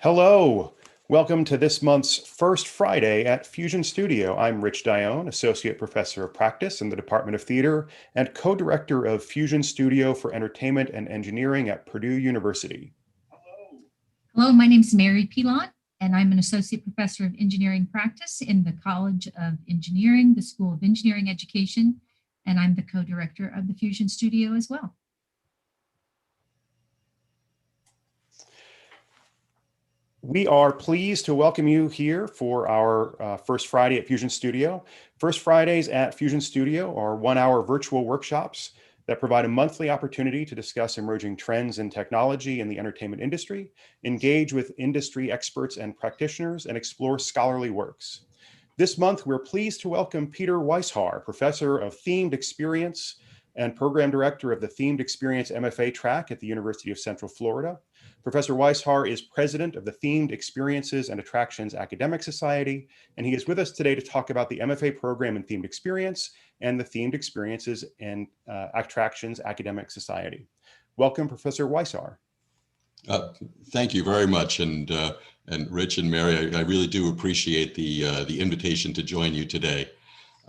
Hello, welcome to this month's first Friday at Fusion Studio. I'm Rich Dione, Associate Professor of Practice in the Department of Theater and Co-Director of Fusion Studio for Entertainment and Engineering at Purdue University. Hello, my name is Mary Pilon, and I'm an Associate Professor of Engineering Practice in the College of Engineering, the School of Engineering Education, and I'm the Co-Director of the Fusion Studio as well. We are pleased to welcome you here for our First Friday at Fusion Studio. First Fridays at Fusion Studio are one-hour virtual workshops that provide a monthly opportunity to discuss emerging trends in technology in the entertainment industry, engage with industry experts and practitioners, and explore scholarly works. This month, we're pleased to welcome Peter Weishar, Professor of Themed Experience and Program Director of the Themed Experience MFA track at the University of Central Florida. Professor Weishar is president of the Themed Experiences and Attractions Academic Society, and he is with us today to talk about the MFA program in Themed Experience and the Themed Experiences and Attractions Academic Society. Welcome, Professor Weishar. Thank you very much, and Rich and Mary, I really do appreciate the invitation to join you today.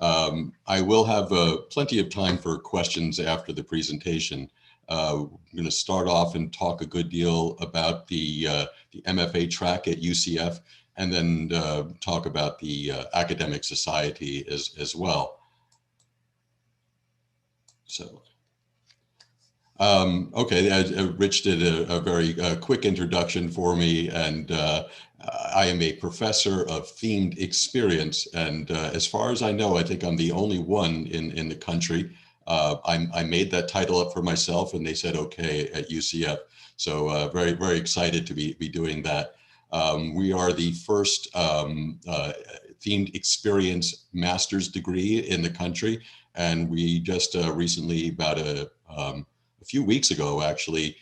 I will have plenty of time for questions after the presentation. I'm going to start off and talk a good deal about the MFA track at UCF, and then talk about the academic society as well. So, okay, Rich did a very quick introduction for me, and I am a professor of themed experience, and as far as I know, I think I'm the only one in the country. I made that title up for myself, and they said okay at UCF. So very, very excited to be doing that. We are the first themed experience master's degree in the country, and we just recently, about a few weeks ago, actually,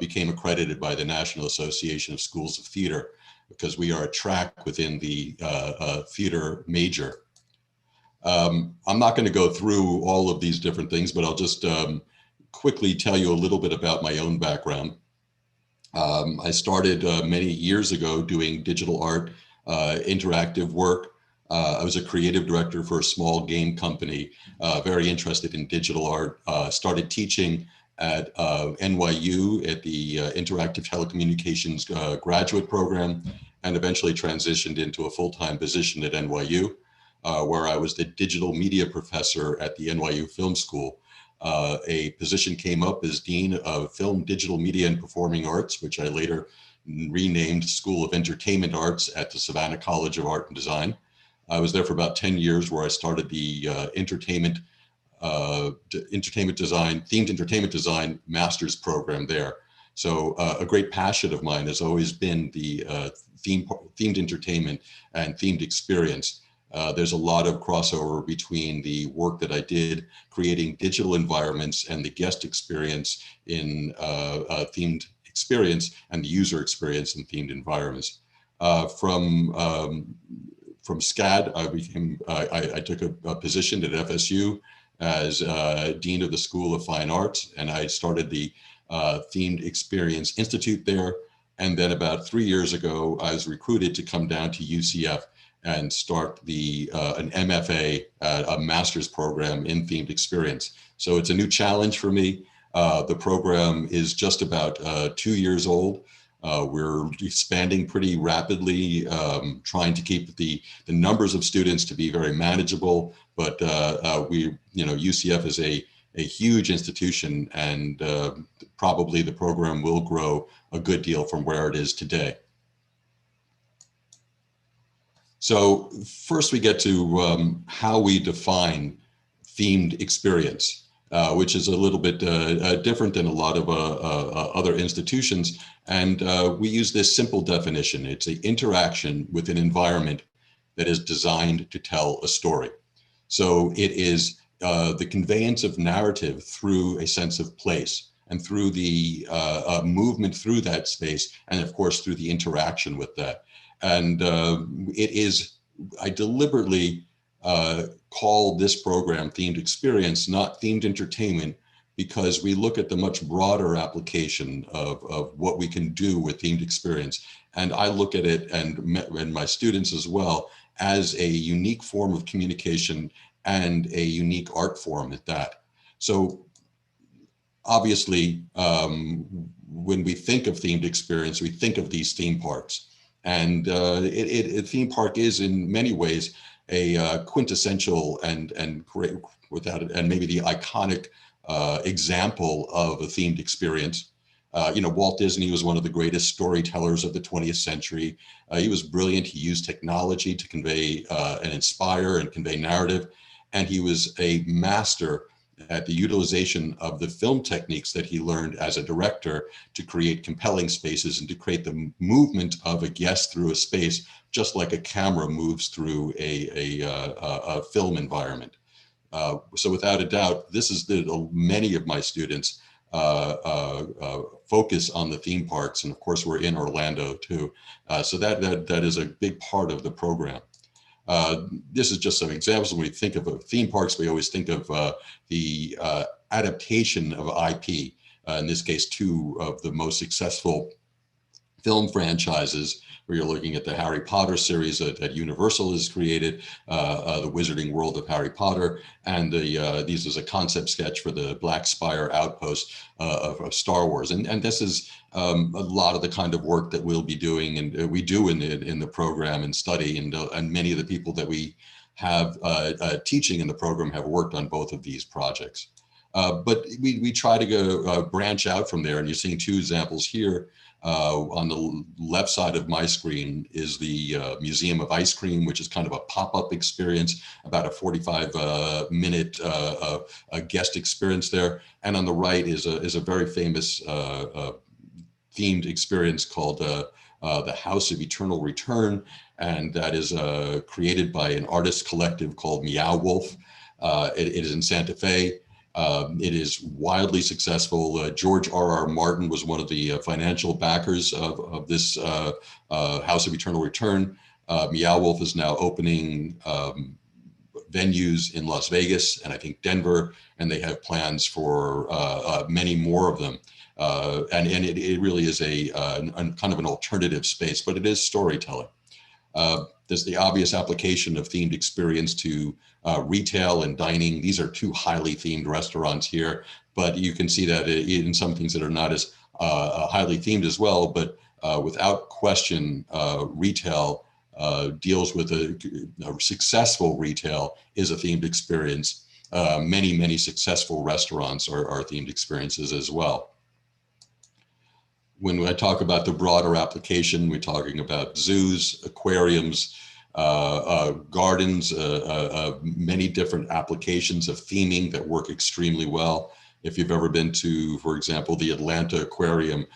became accredited by the National Association of Schools of Theater, because we are a track within the theater major. I'm not going to go through all of these different things, but I'll just quickly tell you a little bit about my own background. I started many years ago doing digital art, interactive work. I was a creative director for a small game company, very interested in digital art. Started teaching at NYU at the Interactive Telecommunications graduate program, and eventually transitioned into a full-time position at NYU. Where I was the digital media professor at the NYU Film School. A position came up as Dean of Film, Digital Media, and Performing Arts, which I later renamed School of Entertainment Arts at the Savannah College of Art and Design. I was there for about 10 years, where I started the themed entertainment design master's program there. So a great passion of mine has always been the themed entertainment and themed experience. There's a lot of crossover between the work that I did creating digital environments and the guest experience in themed experience and the user experience in themed environments. From SCAD, I took a position at FSU as Dean of the School of Fine Arts, and I started the Themed Experience Institute there. And then about 3 years ago, I was recruited to come down to UCF and start an MFA, a master's program in themed experience. So it's a new challenge for me. The program is just about 2 years old. We're expanding pretty rapidly, trying to keep the numbers of students to be very manageable. But UCF is a huge institution, and probably the program will grow a good deal from where it is today. So first we get to how we define themed experience, which is a little bit different than a lot of other institutions. And we use this simple definition. It's an interaction with an environment that is designed to tell a story. So it is the conveyance of narrative through a sense of place, and through the movement through that space, and of course through the interaction with that. And I deliberately call this program Themed Experience, not Themed Entertainment, because we look at the much broader application of what we can do with themed experience. And I look at it, and my students as well, as a unique form of communication and a unique art form at that. So obviously, when we think of themed experience, we think of these theme parks. And a theme park is in many ways a quintessential and great, without it, and maybe the iconic example of a themed experience. Walt Disney was one of the greatest storytellers of the 20th century. He was brilliant. He used technology to convey and inspire and convey narrative. And he was a master at the utilization of the film techniques that he learned as a director to create compelling spaces and to create the movement of a guest through a space, just like a camera moves through a film environment. So without a doubt, this is many of my students focus on the theme parks, and of course we're in Orlando too. So that is a big part of the program. This is just some examples. When we think of theme parks, we always think of the adaptation of IP. In this case, two of the most successful film franchises, where you're looking at the Harry Potter series that Universal has created, the Wizarding World of Harry Potter, and these is a concept sketch for the Black Spire Outpost of Star Wars. And this is a lot of the kind of work that we'll be doing, and we do in the program and study, and many of the people that we have teaching in the program have worked on both of these projects. But we try to go branch out from there, and you're seeing two examples here. On the left side of my screen is the Museum of Ice Cream, which is kind of a pop-up experience, about a 45-minute guest experience there. And on the right is a very famous themed experience called the House of Eternal Return, and that is created by an artist collective called Meow Wolf. It is in Santa Fe. It is wildly successful. George R.R. Martin was one of the financial backers of this House of Eternal Return. Meow Wolf is now opening venues in Las Vegas and I think Denver, and they have plans for many more of them. And it really is a kind of an alternative space, but it is storytelling. There's the obvious application of themed experience to retail and dining. These are two highly themed restaurants here, but you can see that in some things that are not as highly themed as well, but without question, retail deals with a successful retail is a themed experience. Many successful restaurants are themed experiences as well. When I talk about the broader application, we're talking about zoos, aquariums, gardens, many different applications of theming that work extremely well. If you've ever been to, for example, the Atlanta Aquarium,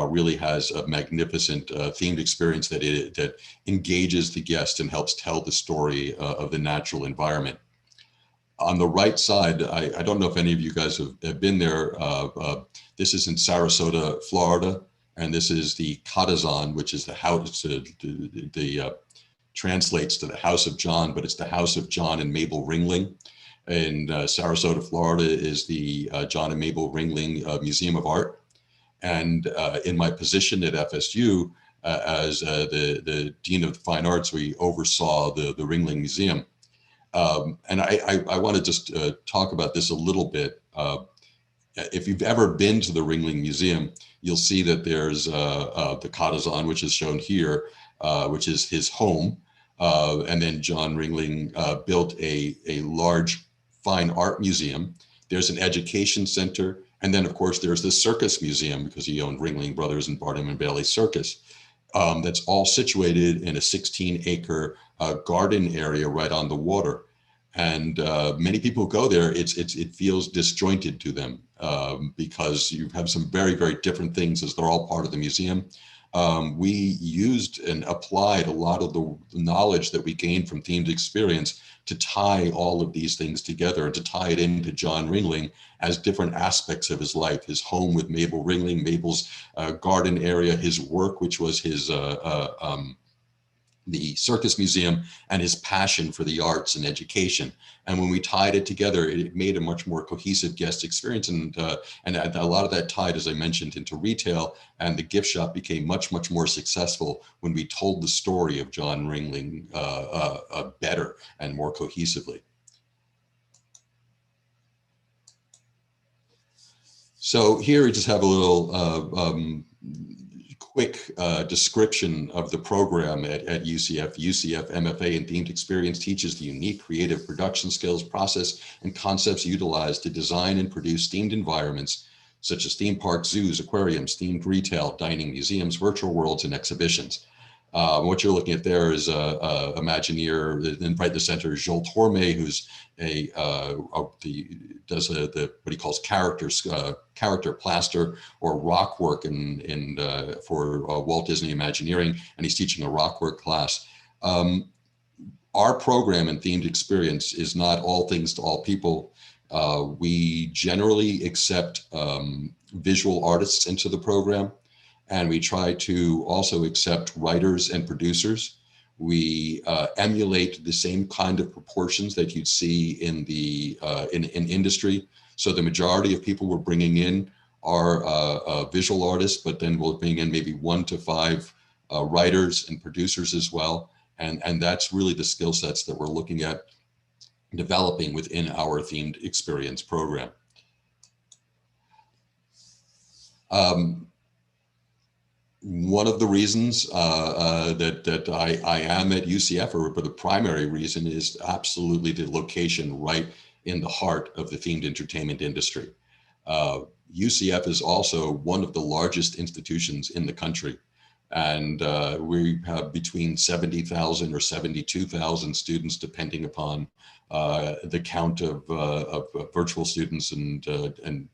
really has a magnificent themed experience that engages the guest and helps tell the story of the natural environment. On the right side, I don't know if any of you guys have been there. This is in Sarasota, Florida. And this is the Katazan, which is the house, translates to the House of John, but it's the House of John and Mabel Ringling. In Sarasota, Florida is the John and Mabel Ringling Museum of Art. And in my position at FSU as the Dean of the Fine Arts, we oversaw the Ringling Museum. And I want to just talk about this a little bit. If you've ever been to the Ringling Museum, you'll see that there's the Katazan, which is shown here, which is his home. And then John Ringling built a large fine art museum. There's an education center. And then, of course, there's the Circus Museum, because he owned Ringling Brothers and Barnum and Bailey Circus. That's all situated in a 16-acre garden area right on the water. And many people who go there, it feels disjointed to them because you have some very different things, as they're all part of the museum. We used and applied a lot of the knowledge that we gained from themed experience to tie all of these things together and to tie it into John Ringling as different aspects of his life: his home with Mabel Ringling, Mabel's garden area, his work, which was his the Circus Museum, and his passion for the arts and education. And when we tied it together, it made a much more cohesive guest experience. And a lot of that tied, as I mentioned, into retail, and the gift shop became much, much more successful when we told the story of John Ringling better and more cohesively. So here we just have a little quick description of the program at UCF. UCF MFA in Themed Experience teaches the unique creative production skills, process, and concepts utilized to design and produce themed environments, such as theme parks, zoos, aquariums, themed retail, dining, museums, virtual worlds, and exhibitions. What you're looking at there is Imagineer, right in the center is Joel Torme, who's does what he calls character plaster or rock work for Walt Disney Imagineering, and he's teaching a rock work class. Our program in Themed Experience is not all things to all people. We generally accept visual artists into the program, and we try to also accept writers and producers. We emulate the same kind of proportions that you'd see in the in industry. So the majority of people we're bringing in are visual artists, but then we'll bring in maybe 1 to 5 writers and producers as well. And that's really the skill sets that we're looking at developing within our Themed Experience program. One of the reasons that I am at UCF, or the primary reason, is absolutely the location right in the heart of the themed entertainment industry. UCF is also one of the largest institutions in the country, and we have between 70,000 or 72,000 students, depending upon the count of virtual students and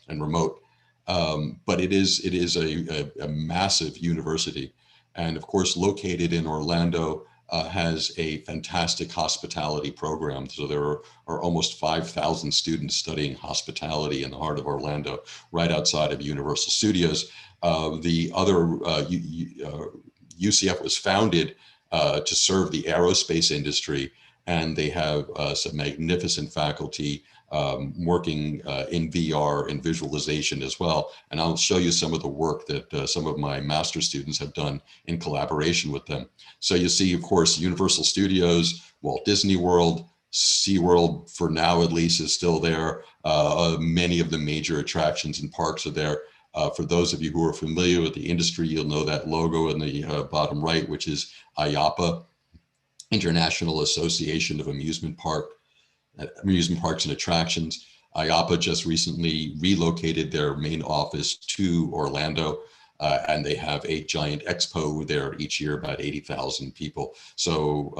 remote. But it is a massive university, and of course located in Orlando, has a fantastic hospitality program. So there are almost 5,000 students studying hospitality in the heart of Orlando, right outside of Universal Studios. The other UCF was founded to serve the aerospace industry, and they have some magnificent faculty working in VR and visualization as well. And I'll show you some of the work that some of my master's students have done in collaboration with them. So you see, of course, Universal Studios, Walt Disney World, SeaWorld, for now at least, is still there. Many of the major attractions and parks are there. For those of you who are familiar with the industry, you'll know that logo in the bottom right, which is IAAPA, International Association of Amusement Parks and Attractions. IAAPA just recently relocated their main office to Orlando, and they have a giant expo there each year, about 80,000 people. So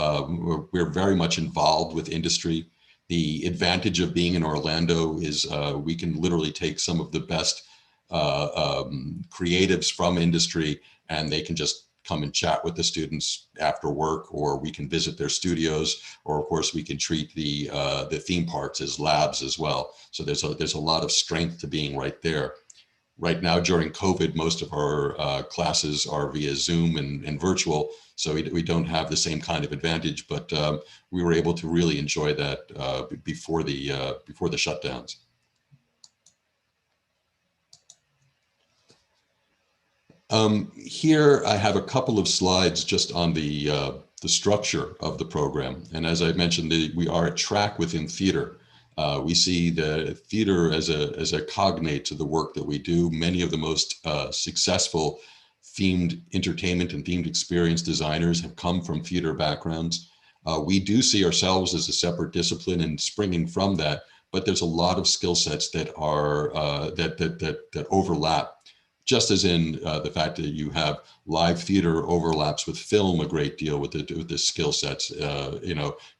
we're very much involved with industry. The advantage of being in Orlando is we can literally take some of the best creatives from industry, and they can just come and chat with the students after work, or we can visit their studios, or of course we can treat the theme parks as labs as well. So there's a lot of strength to being right there. Right now during COVID, most of our classes are via Zoom and virtual, so we don't have the same kind of advantage, but we were able to really enjoy that before the shutdowns. Here I have a couple of slides just on the structure of the program. And as I mentioned, we are a track within theater. We see the theater as a cognate to the work that we do. Many of the most successful themed entertainment and themed experience designers have come from theater backgrounds. We do see ourselves as a separate discipline and springing from that, but there's a lot of skill sets that are that overlap. Just as in the fact that you have live theater overlaps with film a great deal with the skill sets.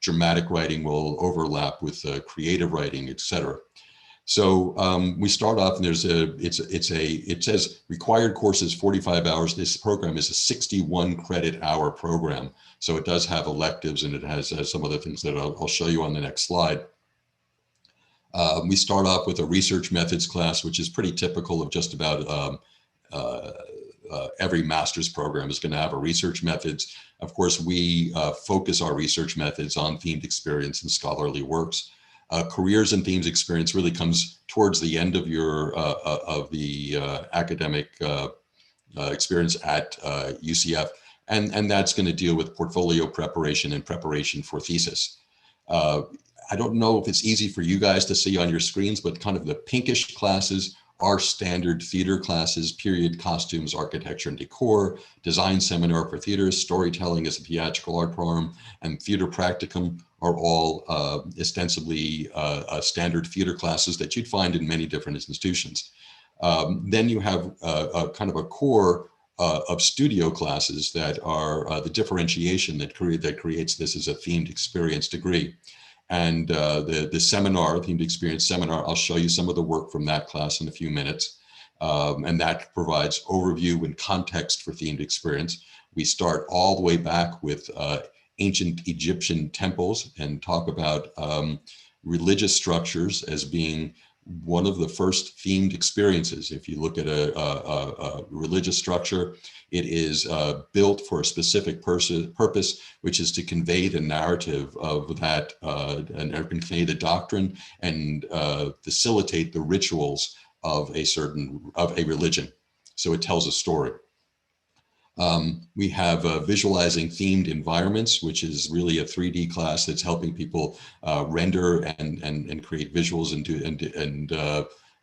Dramatic writing will overlap with creative writing, etc. So we start off, and it says required courses 45 hours. This program is a 61 credit hour program, so it does have electives, and it has some other things that I'll show you on the next slide. We start off with a research methods class, which is pretty typical of just about every master's program is going to have a research methods. Of course, we focus our research methods on themed experience and scholarly works. Careers and themes experience really comes towards the end of your academic experience at UCF, and that's going to deal with portfolio preparation and preparation for thesis. I don't know if it's easy for you guys to see on your screens, but kind of the pinkish classes are standard theater classes: period, costumes, architecture and decor, design seminar for theaters, storytelling as a theatrical art form, and theater practicum are all ostensibly standard theater classes that you'd find in many different institutions. Then you have kind of a core of studio classes that are the differentiation that creates this as a themed experience degree. And the seminar, themed experience seminar, I'll show you some of the work from that class in a few minutes. And that provides overview and context for themed experience. We start all the way back with ancient Egyptian temples and talk about religious structures as being one of the first themed experiences. If you look at a religious structure, it is built for a specific purpose, which is to convey the narrative of that and convey the doctrine and facilitate the rituals of a religion. So it tells a story. We have visualizing themed environments, which is really a 3D class that's helping people render and create visuals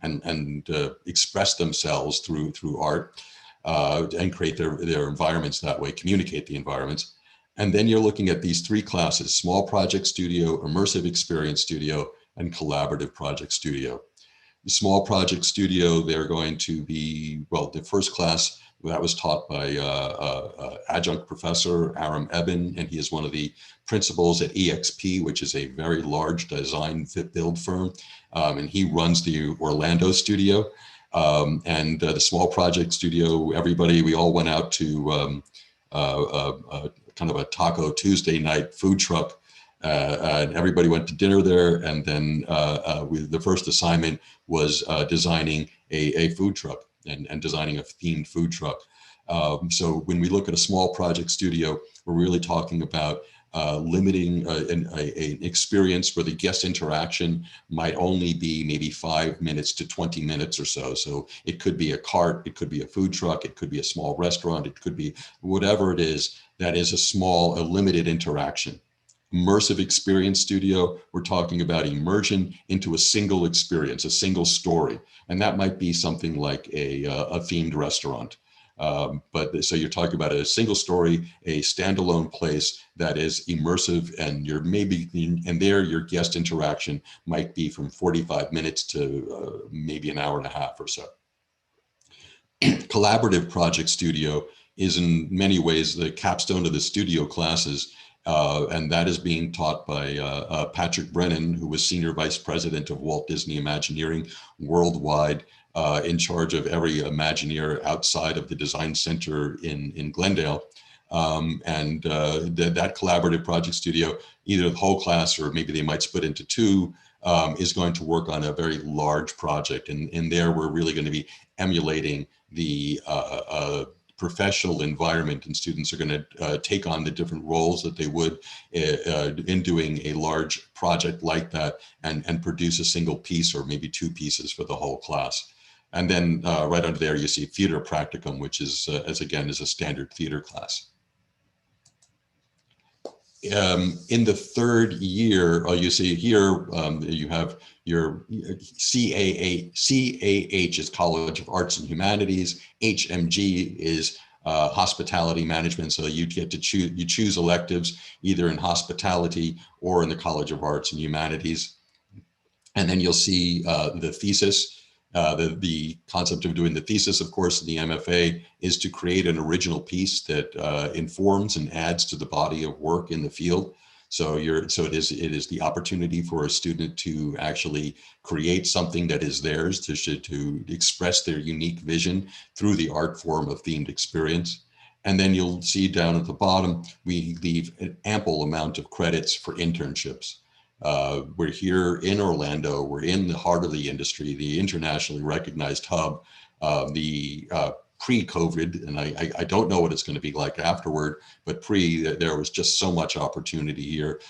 and express themselves through art and create their environments that way, communicate the environments. And then you're looking at these three classes: small project studio, immersive experience studio, and collaborative project studio. The small project studio, they're going to be, well, the first class that was taught by adjunct professor Aram Eben, and he is one of the principals at EXP, which is a very large design build firm, and he runs the Orlando studio. And the small project studio, we all went out to kind of a Taco Tuesday night food truck, and everybody went to dinner there. And then the first assignment was designing a food truck and designing a themed food truck. So when we look at a small project studio, we're really talking about limiting an experience where the guest interaction might only be maybe 5 minutes to 20 minutes or so. So it could be a cart, it could be a food truck, it could be a small restaurant, it could be whatever it is that is a limited interaction. Immersive experience studio, we're talking about immersion into a single experience, a single story. And that might be something like a themed restaurant. So you're talking about a single story, a standalone place that is immersive, and your guest interaction might be from 45 minutes to maybe an hour and a half or so. Collaborative project studio is in many ways the capstone of the studio classes. And that is being taught by Patrick Brennan, who was Senior Vice President of Walt Disney Imagineering worldwide, in charge of every Imagineer outside of the Design Center in Glendale. That collaborative project studio, either the whole class or maybe they might split into two, is going to work on a very large project. And there we're really going to be emulating the professional environment, and students are going to take on the different roles that they would in doing a large project like that, and produce a single piece or maybe two pieces for the whole class. And then right under there you see theater practicum, which is is a standard theater class. In the third year, you see here, you have your CAH is College of Arts and Humanities. HMG is hospitality management. So you get to choose electives either in hospitality or in the College of Arts and Humanities. And then you'll see the thesis. The concept of doing the thesis, of course, in the MFA is to create an original piece that informs and adds to the body of work in the field. So it is the opportunity for a student to actually create something that is theirs, to express their unique vision through the art form of themed experience. And then you'll see down at the bottom, we leave an ample amount of credits for internships. We're here in Orlando. We're in the heart of the industry, the internationally recognized hub. The pre-COVID, and I don't know what it's going to be like afterward, but there was just so much opportunity here,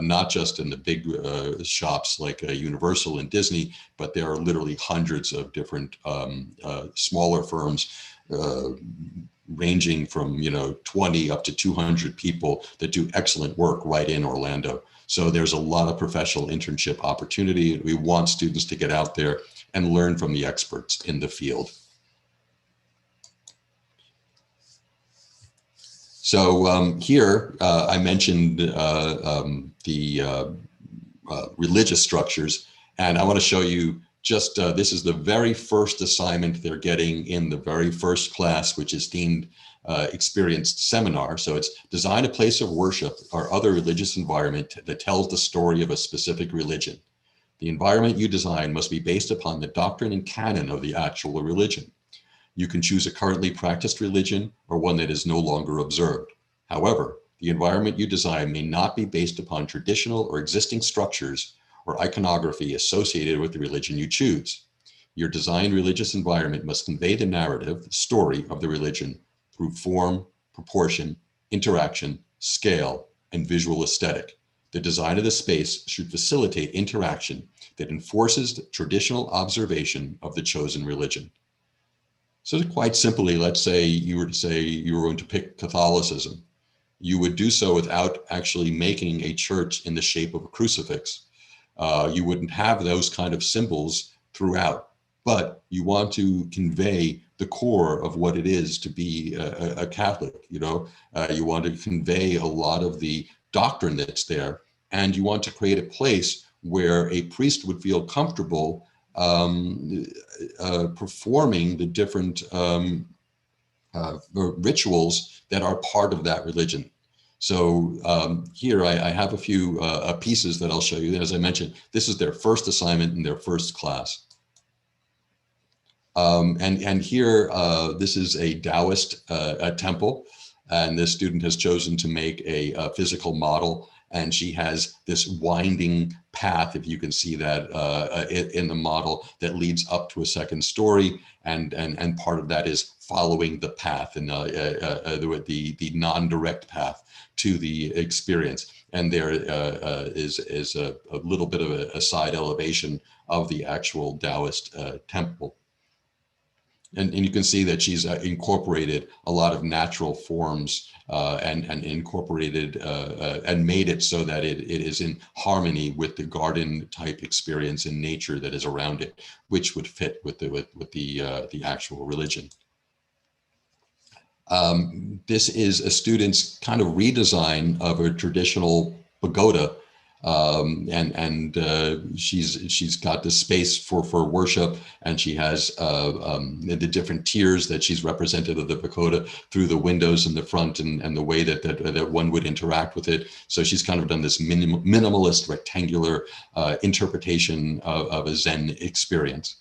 not just in the big shops like Universal and Disney, but there are literally hundreds of different smaller firms ranging from 20 up to 200 people that do excellent work right in Orlando. So there's a lot of professional internship opportunity. We want students to get out there and learn from the experts in the field. So here I mentioned the religious structures, and I want to show you just this is the very first assignment they're getting in the very first class, which is Themed Experience Seminar. So it's design a place of worship or other religious environment that tells the story of a specific religion. The environment you design must be based upon the doctrine and canon of the actual religion. You can choose a currently practiced religion or one that is no longer observed. However, the environment you design may not be based upon traditional or existing structures or iconography associated with the religion you choose. Your designed religious environment must convey the narrative, the story of the religion through form, proportion, interaction, scale, and visual aesthetic. The design of the space should facilitate interaction that enforces the traditional observation of the chosen religion. So quite simply, let's say you were going to pick Catholicism. You would do so without actually making a church in the shape of a crucifix. You wouldn't have those kind of symbols throughout, but you want to convey the core of what it is to be a Catholic. You want to convey a lot of the doctrine that's there, and you want to create a place where a priest would feel comfortable performing the different rituals that are part of that religion. So here I have a few pieces that I'll show you. As I mentioned, this is their first assignment in their first class. And here, this is a Taoist temple, and this student has chosen to make a physical model, and she has this winding path, if you can see that in the model, that leads up to a second story, and part of that is following the path and the non-direct path to the experience. And there is a little bit of a side elevation of the actual Taoist temple. And you can see that she's incorporated a lot of natural forms and incorporated and made it so that it is in harmony with the garden type experience in nature that is around it, which would fit with the actual religion. This is a student's kind of redesign of a traditional pagoda. She's got this space for worship, and she has the different tiers that she's represented of the pagoda through the windows in the front and the way that one would interact with it. So she's kind of done this minimalist rectangular interpretation of a Zen experience.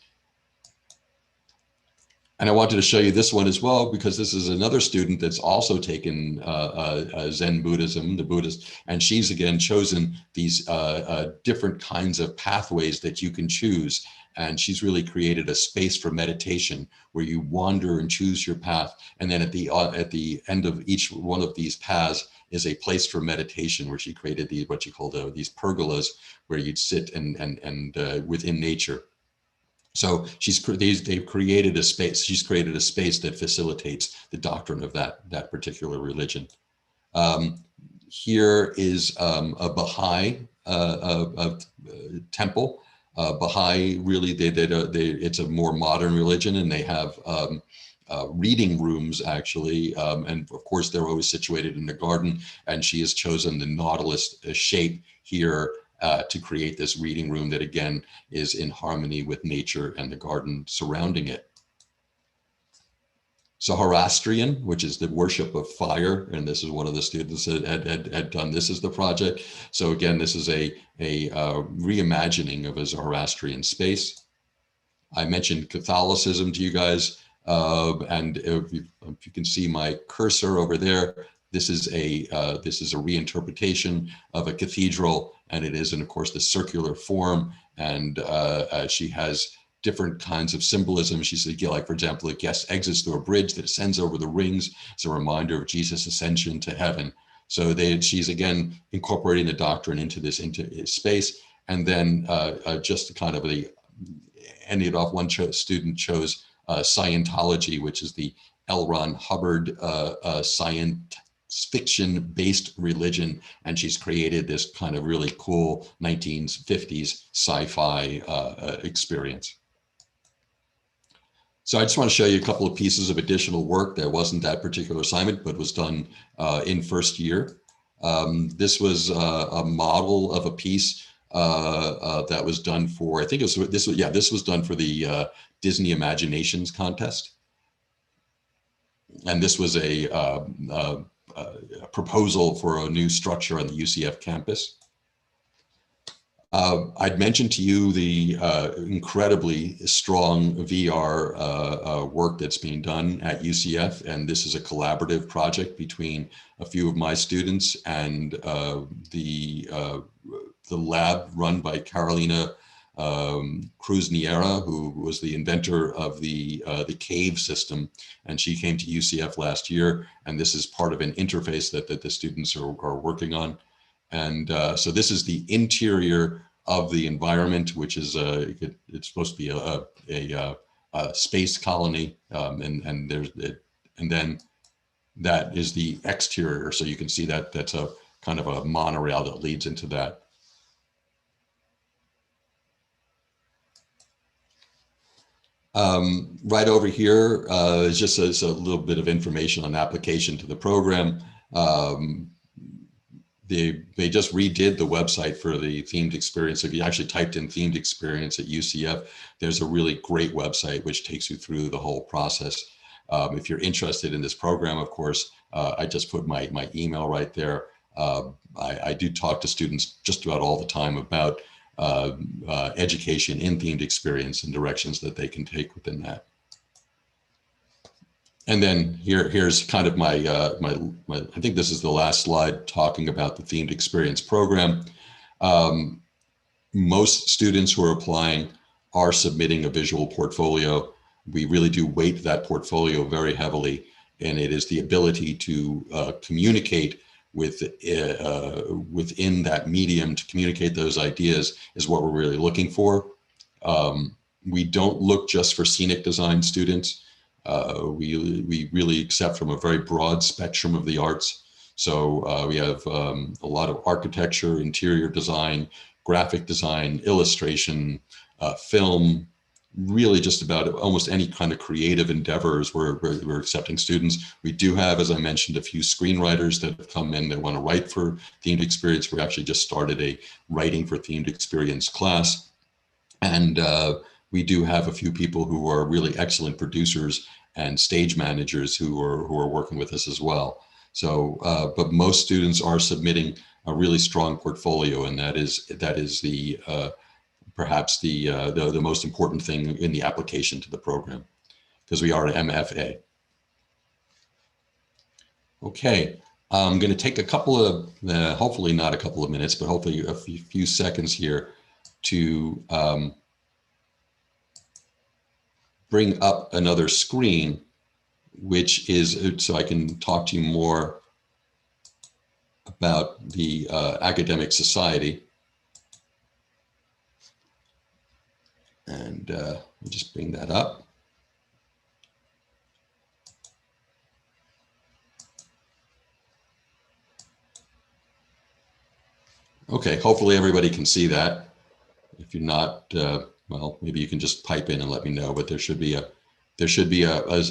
And I wanted to show you this one as well, because this is another student that's also taken Zen Buddhism, the Buddhist, and she's again chosen these different kinds of pathways that you can choose. And she's really created a space for meditation where you wander and choose your path. And then at the end of each one of these paths is a place for meditation, where she created what you call these pergolas, where you'd sit and within nature. So they've created a space. She's created a space that facilitates the doctrine of that particular religion. Here is a Baha'i temple. Baha'i really it's a more modern religion, and they have reading rooms actually, and of course they're always situated in the garden. And she has chosen the nautilus shape here to create this reading room that again is in harmony with nature and the garden surrounding it. Zoroastrian, which is the worship of fire, and this is one of the students that had done this as the project. So again, this is a reimagining of a Zoroastrian space. I mentioned Catholicism to you guys, and if you can see my cursor over there, this is a reinterpretation of a cathedral, and it is, and of course, the circular form. And she has different kinds of symbolism. She said, like, for example, a guest exits through a bridge that ascends over the rings as a reminder of Jesus' ascension to heaven. So she's again incorporating the doctrine into space. And then just to kind of end it off, one student chose Scientology, which is the L. Ron Hubbard science fiction-based religion, and she's created this kind of really cool 1950s sci-fi experience. So I just want to show you a couple of pieces of additional work that wasn't that particular assignment, but was done in first year. This was a model of a piece that was done for, I think this was done for the Disney Imaginations contest. And this was a proposal for a new structure on the UCF campus. I'd mentioned to you the incredibly strong VR work that's being done at UCF, and this is a collaborative project between a few of my students and the lab run by Carolina Cruz-Niera, who was the inventor of the cave system, and she came to UCF last year, and this is part of an interface that the students are working on. And so this is the interior of the environment, which is it's supposed to be a space colony, and then that is the exterior. So you can see that that's a kind of a monorail that leads into that. Right over here is just a little bit of information on application to the program. They just redid the website for the themed experience. If you actually typed in themed experience at UCF, there's a really great website which takes you through the whole process. If you're interested in this program, of course, I just put my email right there. I do talk to students just about all the time about education in themed experience and directions that they can take within that. And then here's kind of my, I think this is the last slide talking about the themed experience program. Most students who are applying are submitting a visual portfolio. We really do weight that portfolio very heavily, and it is the ability to communicate within that medium, to communicate those ideas is what we're really looking for. We don't look just for scenic design students. We really accept from a very broad spectrum of the arts. So we have a lot of architecture, interior design, graphic design, illustration, film, really just about almost any kind of creative endeavors. We're accepting students. We do have, as I mentioned, a few screenwriters that have come in that want to write for themed experience. We actually just started a writing for themed experience class. And we do have a few people who are really excellent producers and stage managers who are working with us as well. So, but most students are submitting a really strong portfolio, and that is the perhaps the most important thing in the application to the program, because we are an MFA. Okay, I'm going to take a couple of, hopefully not a couple of minutes, but hopefully a few seconds here to bring up another screen, which is so I can talk to you more about the academic society. And I'll just bring that up. Okay, hopefully everybody can see that. If you're not, well, maybe you can just pipe in and let me know, but there should be a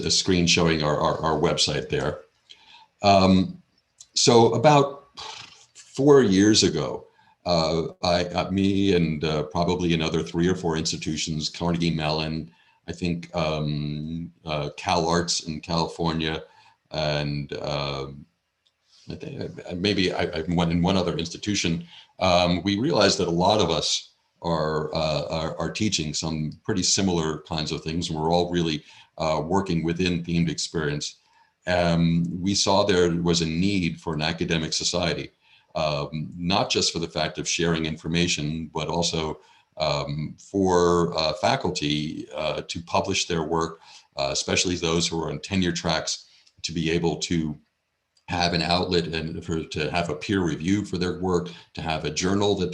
screen showing our website there. So about 4 years ago, me and probably another 3 or 4 institutions, Carnegie Mellon, I think Cal Arts in California, and maybe I went in one other institution. We realized that a lot of us are teaching some pretty similar kinds of things, and we're all really working within themed experience. We saw there was a need for an academic society, not just for the fact of sharing information, but also for faculty to publish their work, especially those who are on tenure tracks, to be able to have an outlet and to have a peer review for their work, to have a journal that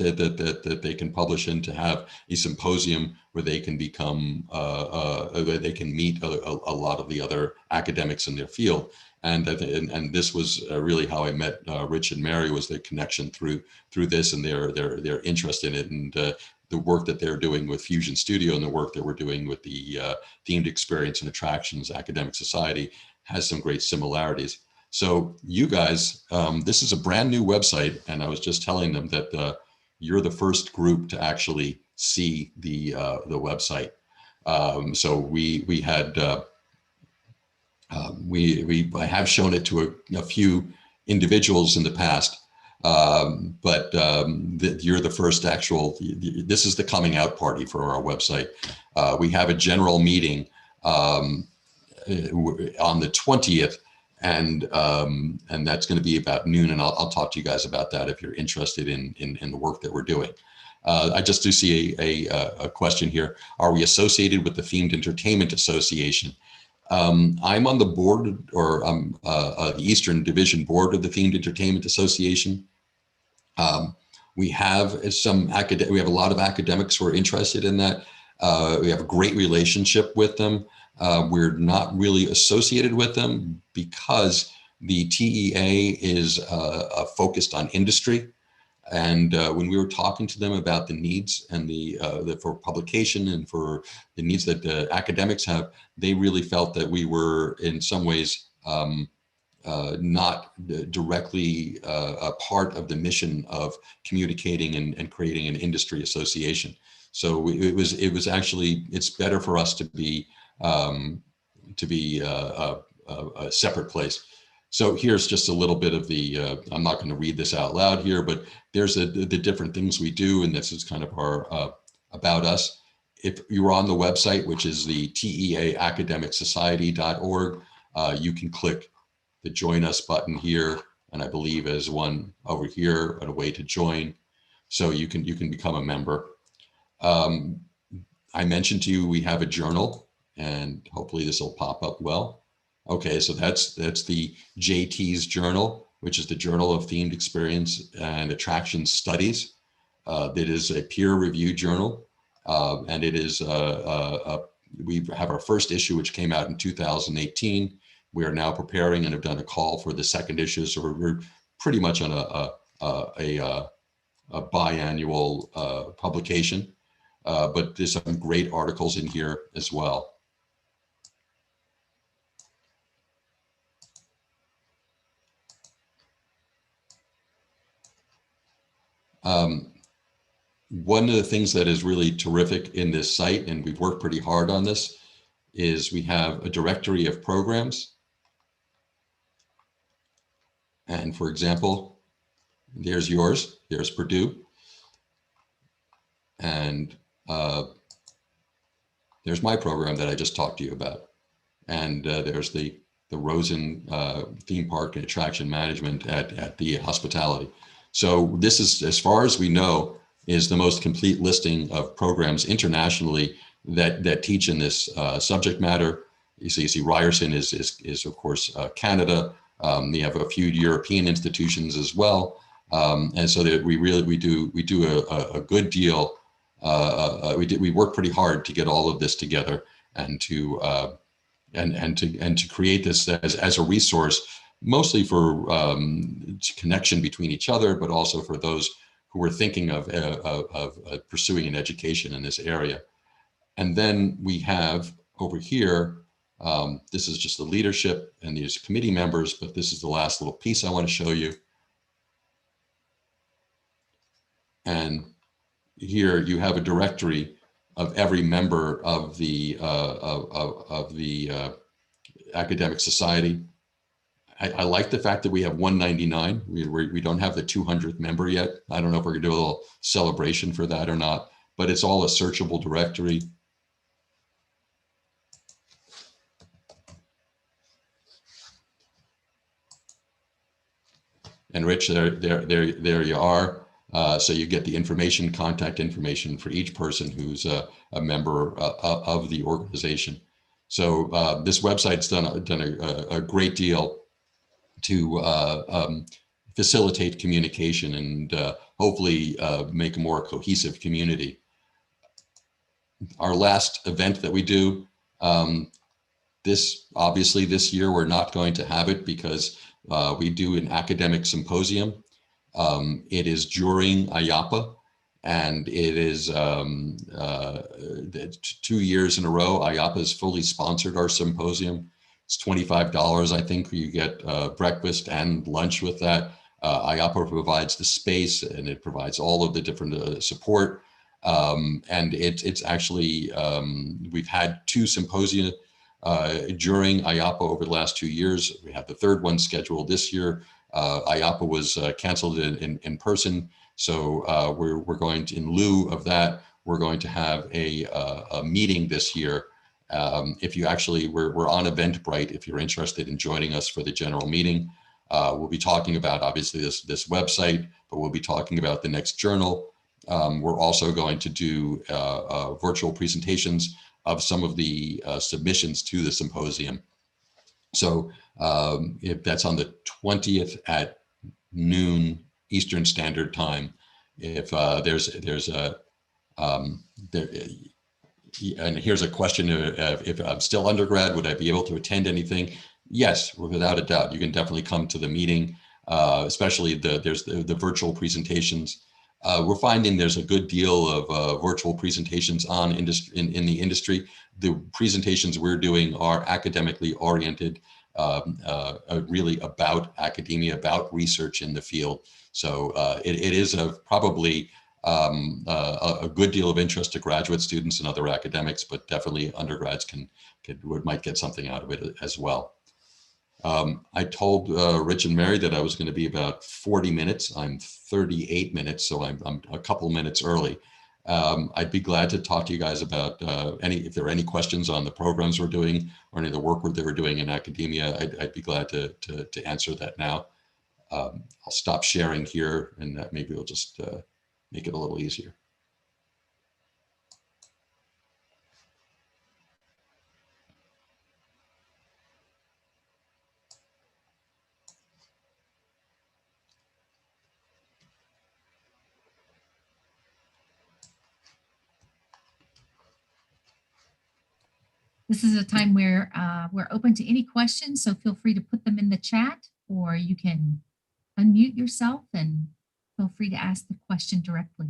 they can publish in, to have a symposium where they can become, where they can meet a lot of the other academics in their field. And this was really how I met Rich and Mary, was their connection through this and their interest in it, and the work that they're doing with Fusion Studio and the work that we're doing with the Themed Experience and Attractions Academic Society has some great similarities. So you guys, this is a brand new website, and I was just telling them that you're the first group to actually see the website. So we had I have shown it to a few individuals in the past, but you're the first actual. This is the coming out party for our website. We have a general meeting on the 20th. And that's going to be about noon, and I'll talk to you guys about that if you're interested in the work that we're doing. I just do see a question here. Are we associated with the Themed Entertainment Association? I'm on the board, or the Eastern Division Board of the Themed Entertainment Association. We have we have a lot of academics who are interested in that. We have a great relationship with them. We're not really associated with them because the TEA is focused on industry. And when we were talking to them about the needs and for publication and for the needs that the academics have, they really felt that we were in some ways not directly a part of the mission of communicating and creating an industry association. So it was actually, it's better for us to be a separate place. So here's just a little bit of the, I'm not going to read this out loud here, but there's the different things we do, and this is kind of our about us. If you're on the website, which is the teaacademicsociety.org, you can click the Join Us button here, and I believe there's one over here, a way to join, so you can become a member. I mentioned to you we have a journal, and hopefully this will pop up well. Okay, so that's the JT's journal, which is the Journal of Themed Experience and Attraction Studies. That is a peer-reviewed journal, and it is we have our first issue, which came out in 2018. We are now preparing and have done a call for the second issue, so we're pretty much on a biannual publication. But there's some great articles in here as well. One of the things that is really terrific in this site, and we've worked pretty hard on this, is we have a directory of programs. And for example, there's yours, there's Purdue. And there's my program that I just talked to you about. And there's the Rosen theme park and attraction management at the hospitality. So this is, as far as we know, is the most complete listing of programs internationally that teach in this subject matter. You see Ryerson is of course Canada. We have a few European institutions as well, and so that we do a good deal. We work pretty hard to get all of this together and to create this as a resource, mostly for connection between each other, but also for those who are thinking of pursuing an education in this area. And then we have over here, this is just the leadership and these committee members, but this is the last little piece I want to show you. And here you have a directory of every member of the academic society. I like the fact that we have 199. We don't have the 200th member yet. I don't know if we're gonna do a little celebration for that or not, but it's all a searchable directory. And Rich, there you are. So you get the information, contact information for each person who's a member of the organization. So this website's done a great deal to facilitate communication and hopefully make a more cohesive community. Our last event that we do, obviously this year we're not going to have it because we do an academic symposium. It is during IAPA, and it is 2 years in a row. IAPA has fully sponsored our symposium. It's $25, I think. You get breakfast and lunch with that. IAPA provides the space, and it provides all of the different support. And it's actually, we've had 2 symposia during IAPA over the last 2 years. We have the 3rd one scheduled this year. IAPA was canceled in person. So we're going to, in lieu of that, we're going to have a meeting this year. If you actually, we're on Eventbrite, if you're interested in joining us for the general meeting. We'll be talking about, obviously, this website, but we'll be talking about the next journal. We're also going to do virtual presentations of some of the submissions to the symposium. So if that's on the 20th at noon Eastern Standard Time, if there's a, and here's a question, if I'm still undergrad, would I be able to attend anything? Yes, without a doubt. You can definitely come to the meeting, especially there's the virtual presentations. We're finding there's a good deal of virtual presentations on in the industry. The presentations we're doing are academically oriented, really about academia, about research in the field. So it is probably a good deal of interest to graduate students and other academics, but definitely undergrads might get something out of it as well. I told Rich and Mary that I was going to be about 40 minutes. I'm 38 minutes, so I'm a couple minutes early. I'd be glad to talk to you guys about if there are any questions on the programs we're doing or any of the work that we're doing in academia. I'd be glad to answer that now. I'll stop sharing here, and maybe we'll just make it a little easier. This is a time where we're open to any questions, so feel free to put them in the chat, or you can unmute yourself and feel free to ask the question directly.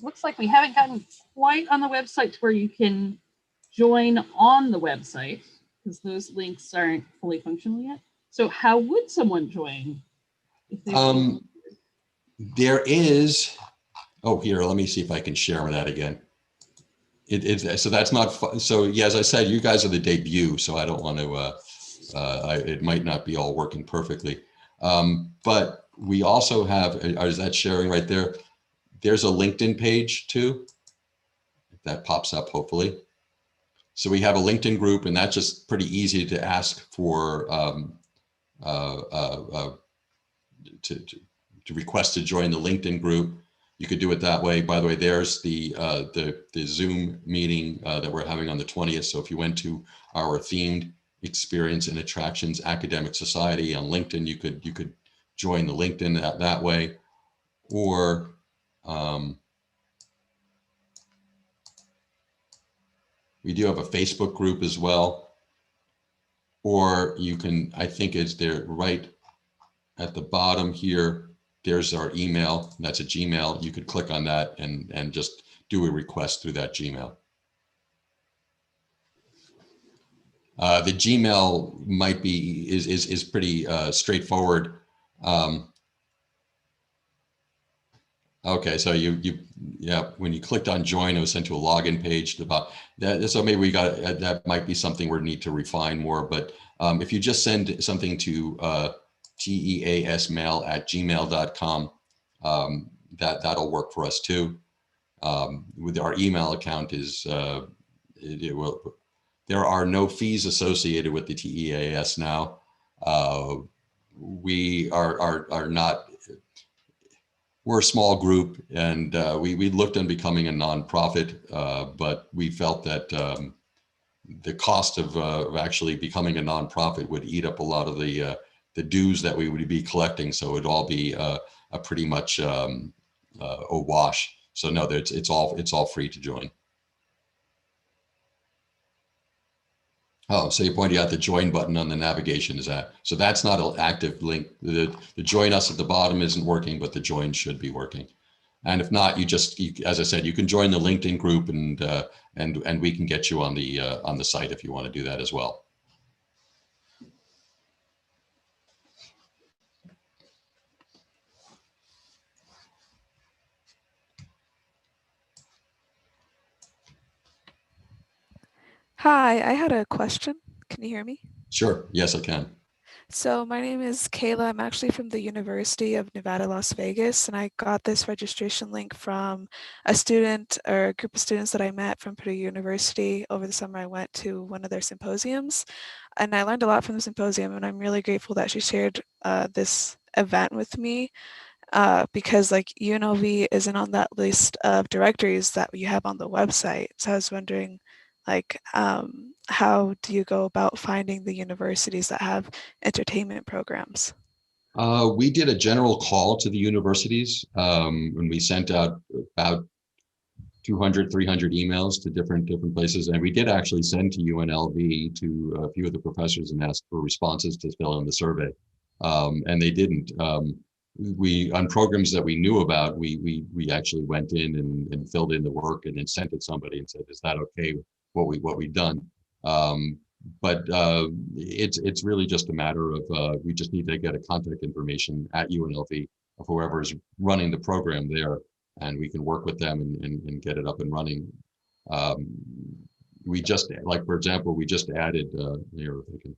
Looks like we haven't gotten quite on the website to where you can join on the website, because those links aren't fully functional yet. So how would someone join? There is, oh, here, let me see if I can share that again. So that's not fun. So yeah, as I said, you guys are the debut, so I don't want to, it might not be all working perfectly. But we also have, is that sharing right there? There's a LinkedIn page too, if that pops up, hopefully. So we have a LinkedIn group, and that's just pretty easy to ask for, to request to join the LinkedIn group. You could do it that way. By the way, there's the Zoom meeting that we're having on the 20th. So if you went to our Themed Experience and Attractions Academic Society on LinkedIn, you could join the LinkedIn that way. Or we do have a Facebook group as well. Or you can, I think it's there right at the bottom here. There's our email. That's a Gmail. You could click on that and just do a request through that Gmail. The Gmail might be is pretty straightforward. Okay, so yeah, when you clicked on join, it was sent to a login page about that. So maybe we got that might be something we need to refine more. But if you just send something to teasmail@gmail.com, that'll work for us too. With our email account is there are no fees associated with the TEAS now. we are not, we're a small group, and we looked on becoming a nonprofit, but we felt that the cost of actually becoming a nonprofit would eat up a lot of the dues that we would be collecting. So it'd all be a pretty much a wash. So no, it's all free to join. Oh, so you're pointing out the join button on the navigation, is that? So that's not an active link. The join us at the bottom isn't working, but the join should be working. And if not, as I said, you can join the LinkedIn group, and we can get you on the site if you want to do that as well. Hi, I had a question. Can you hear me? Sure. Yes, I can. So my name is Kayla. I'm actually from the University of Nevada, Las Vegas, and I got this registration link from a student or a group of students that I met from Purdue University. Over the summer, I went to one of their symposiums, and I learned a lot from the symposium, and I'm really grateful that she shared this event with me. Because like UNLV isn't on that list of directories that you have on the website. So I was wondering, like, how do you go about finding the universities that have entertainment programs? We did a general call to the universities, and we sent out about 200, 300 emails to different places. And we did actually send to UNLV to a few of the professors and ask for responses to fill in the survey. And they didn't. We, on programs that we knew about, we actually went in and filled in the work and then sent it to somebody and said, is that okay, what we've done? But it's really just a matter of, we just need to get a contact information at UNLV of whoever's running the program there, and we can work with them and get it up and running. We just, like, for example, we just added, here, if I can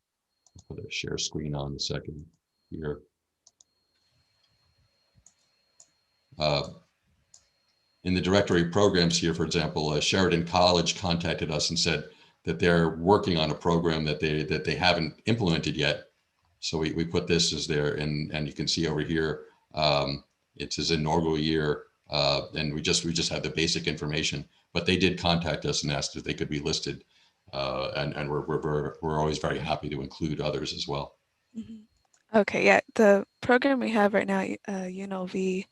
put a share screen on a second here. In the directory of programs here, for example, Sheridan College contacted us and said that they're working on a program that they haven't implemented yet. So we put this as there, and you can see over here, it's his inaugural year, and we just had the basic information, but they did contact us and asked if they could be listed, and we're always very happy to include others as well. Mm-hmm. Okay, yeah, the program we have right now, UNLV,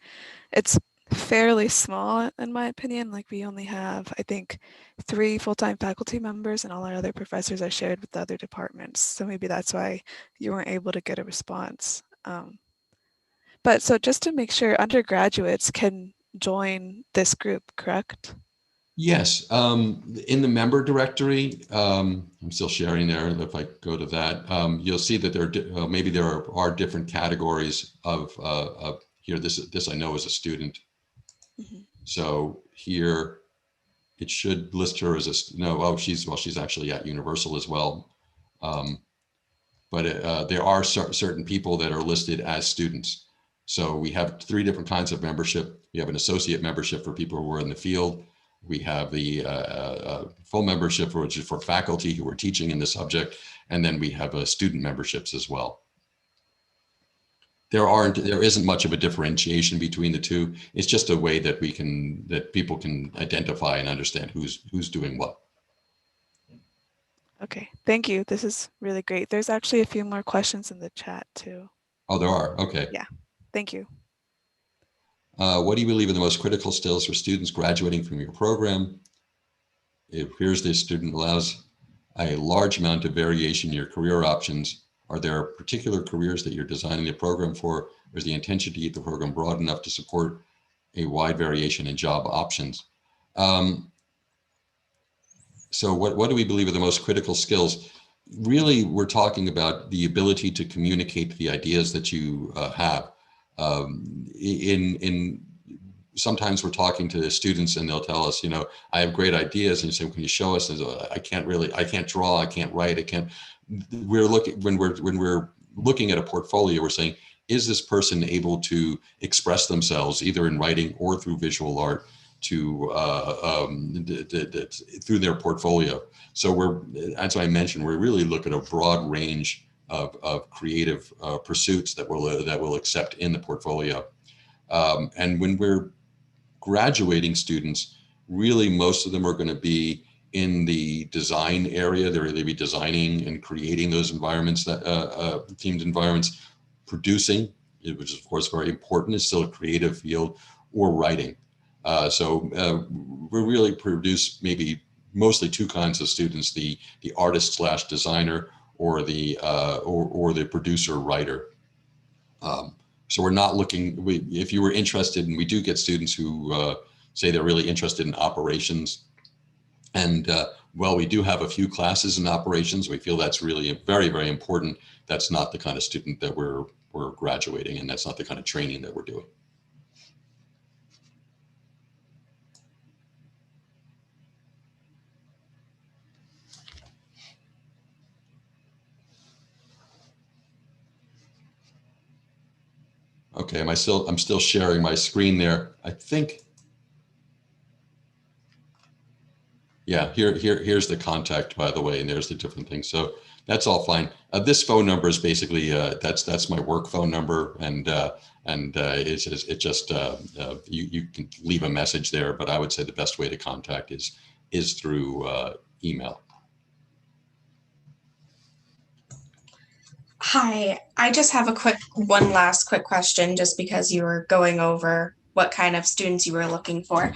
it's fairly small in my opinion. Like, we only have, I think, 3 full-time faculty members, and all our other professors are shared with the other departments. So maybe that's why you weren't able to get a response. But so just to make sure, undergraduates can join this group, correct? Yes, in the member directory, I'm still sharing there. If I go to that, you'll see that maybe there are different categories of here. This I know as a student. Mm-hmm. So here, it should list her as she's actually at Universal as well. But there are certain people that are listed as students. So we have 3 different kinds of membership. We have an associate membership for people who are in the field. We have the full membership, which is for faculty who are teaching in the subject, and then we have student memberships as well. There isn't much of a differentiation between the two. It's just a way that people can identify and understand who's doing what. Okay, thank you. This is really great. There's actually a few more questions in the chat too. Oh, there are. Okay. Yeah, thank you. What do you believe are the most critical skills for students graduating from your program? It appears this student allows a large amount of variation in your career options. Are there particular careers that you're designing the program for, or is the intention to keep the program broad enough to support a wide variation in job options? So what do we believe are the most critical skills? Really, we're talking about the ability to communicate the ideas that you have. Sometimes we're talking to the students and they'll tell us, I have great ideas, and you say, can you show us? And I can't draw, I can't write, when we're looking at a portfolio, we're saying, is this person able to express themselves either in writing or through visual art through their portfolio? So as I mentioned, we really look at a broad range of creative pursuits that we'll accept in the portfolio. And when we're graduating students, really most of them are going to be in the design area. They'll really be designing and creating those environments, that themed environments, producing, which is of course very important, is still a creative field, or writing. So we really produce maybe mostly two kinds of students: the artist / designer, or the producer writer. So we're not looking, if you were interested, and we do get students who say they're really interested in operations. And while we do have a few classes in operations, we feel that's really very, very important. That's not the kind of student that we're graduating, and that's not the kind of training that we're doing. Okay, I'm still sharing my screen there. I think, yeah, here's the contact, by the way, and there's the different things. So that's all fine. This phone number is basically that's my work phone number, and you can leave a message there, but I would say the best way to contact is through email. Hi, I just have one last quick question, just because you were going over what kind of students you were looking for.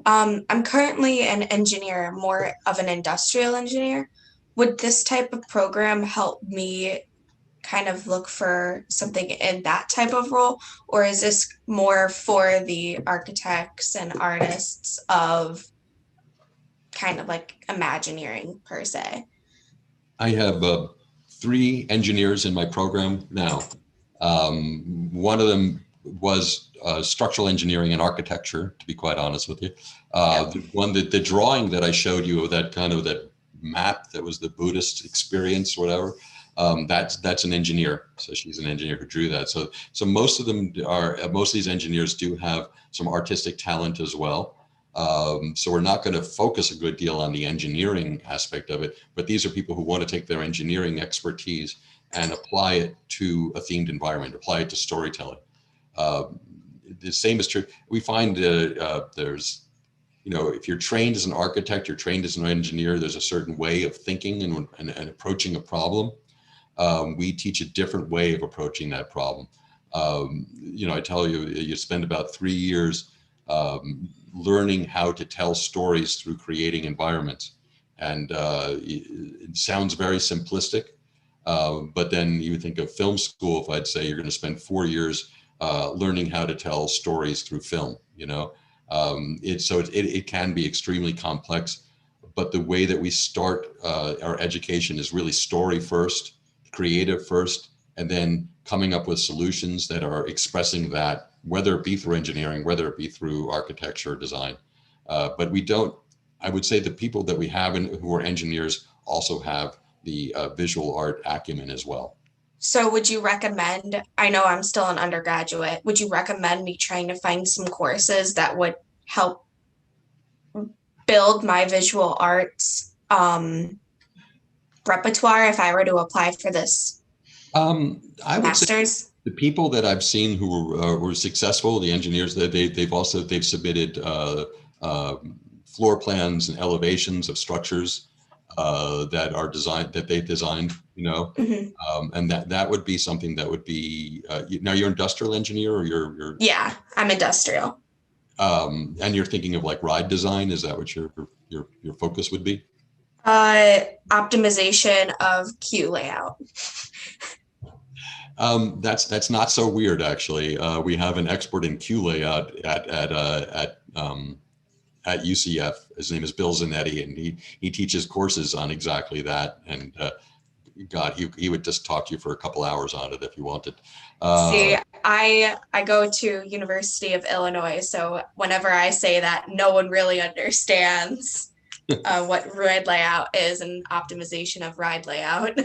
I'm currently an engineer, more of an industrial engineer. Would this type of program help me kind of look for something in that type of role? Or is this more for the architects and artists of kind of like Imagineering per se? I have 3 engineers in my program now. One of them was structural engineering and architecture, to be quite honest with you. The drawing that I showed you of that map that was the Buddhist experience, whatever, that's an engineer. So she's an engineer who drew that. So most of these engineers do have some artistic talent as well. So we're not going to focus a good deal on the engineering aspect of it, but these are people who want to take their engineering expertise and apply it to a themed environment, apply it to storytelling. The same is true. We find there's, if you're trained as an architect, you're trained as an engineer, there's a certain way of thinking and approaching a problem. We teach a different way of approaching that problem. I tell you, you spend about 3 years learning how to tell stories through creating environments. And it sounds very simplistic, but then you think of film school, if I'd say you're going to spend 4 years learning how to tell stories through film, it can be extremely complex, but the way that we start our education is really story first, creative first, and then coming up with solutions that are expressing that, whether it be through engineering, whether it be through architecture or design. But I would say the people that we have who are engineers also have the visual art acumen as well. So would you recommend, I know I'm still an undergraduate, would you recommend me trying to find some courses that would help build my visual arts repertoire if I were to apply for this I would say master's? the people that I've seen who were successful, the engineers, that they've submitted floor plans and elevations of structures that they've designed, and that would be something that would be. Now you're an industrial engineer, or you're? Yeah, I'm industrial. And you're thinking of like ride design. Is that what your focus would be? Optimization of queue layout. That's not so weird, actually. We have an expert in queue layout at UCF. His name is Bill Zanetti, and he teaches courses on exactly that. And God, he would just talk to you for a couple hours on it if you wanted. See, I go to University of Illinois, so whenever I say that, no one really understands what ride layout is and optimization of ride layout.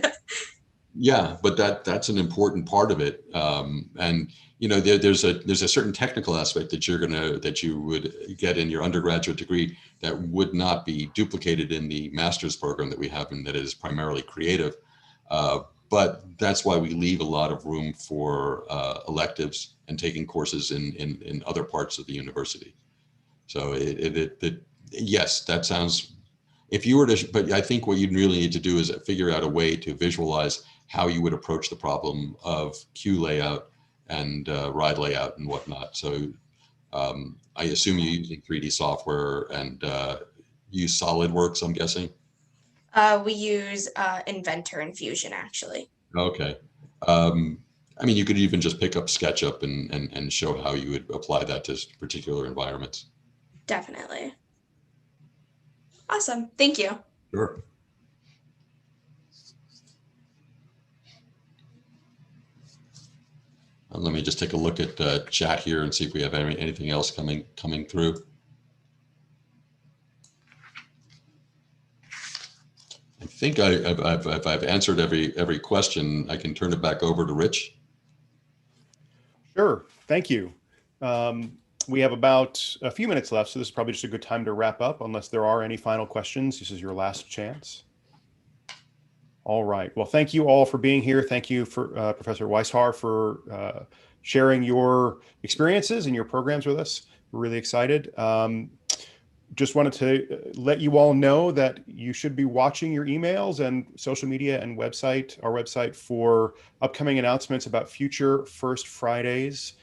Yeah, but that's an important part of it. And there's a certain technical aspect that you would get in your undergraduate degree that would not be duplicated in the master's program that we have, and that is primarily creative. But that's why we leave a lot of room for electives and taking courses in other parts of the university. So yes, that sounds, if you were to, but I think what you really need to do is figure out a way to visualize how you would approach the problem of queue layout and ride layout and whatnot. So I assume you're using 3D software and use SolidWorks, I'm guessing. We use Inventor and Fusion, actually. Okay. I mean, you could even just pick up SketchUp and show how you would apply that to particular environments. Definitely. Awesome. Thank you. Sure. Let me just take a look at chat here and see if we have anything else coming through. I think I've answered every question. I can turn it back over to Rich. Sure. Thank you. We have about a few minutes left, so this is probably just a good time to wrap up unless there are any final questions. This is your last chance. All right. Well, thank you all for being here. Thank you for Professor Weishar for sharing your experiences and your programs with us. We're really excited. Just wanted to let you all know that you should be watching your emails and social media and our website for upcoming announcements about future First Fridays.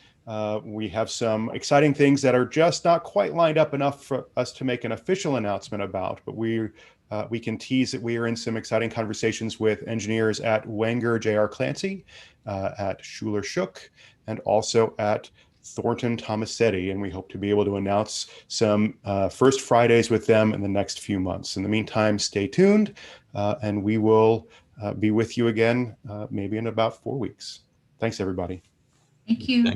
We have some exciting things that are just not quite lined up enough for us to make an official announcement about, but we can tease that we are in some exciting conversations with engineers at Wenger J.R. Clancy, at Schuler Shook, and also at Thornton Tomasetti, and we hope to be able to announce some First Fridays with them in the next few months. In the meantime, stay tuned, and we will be with you again maybe in about 4 weeks. Thanks, everybody. Thank you.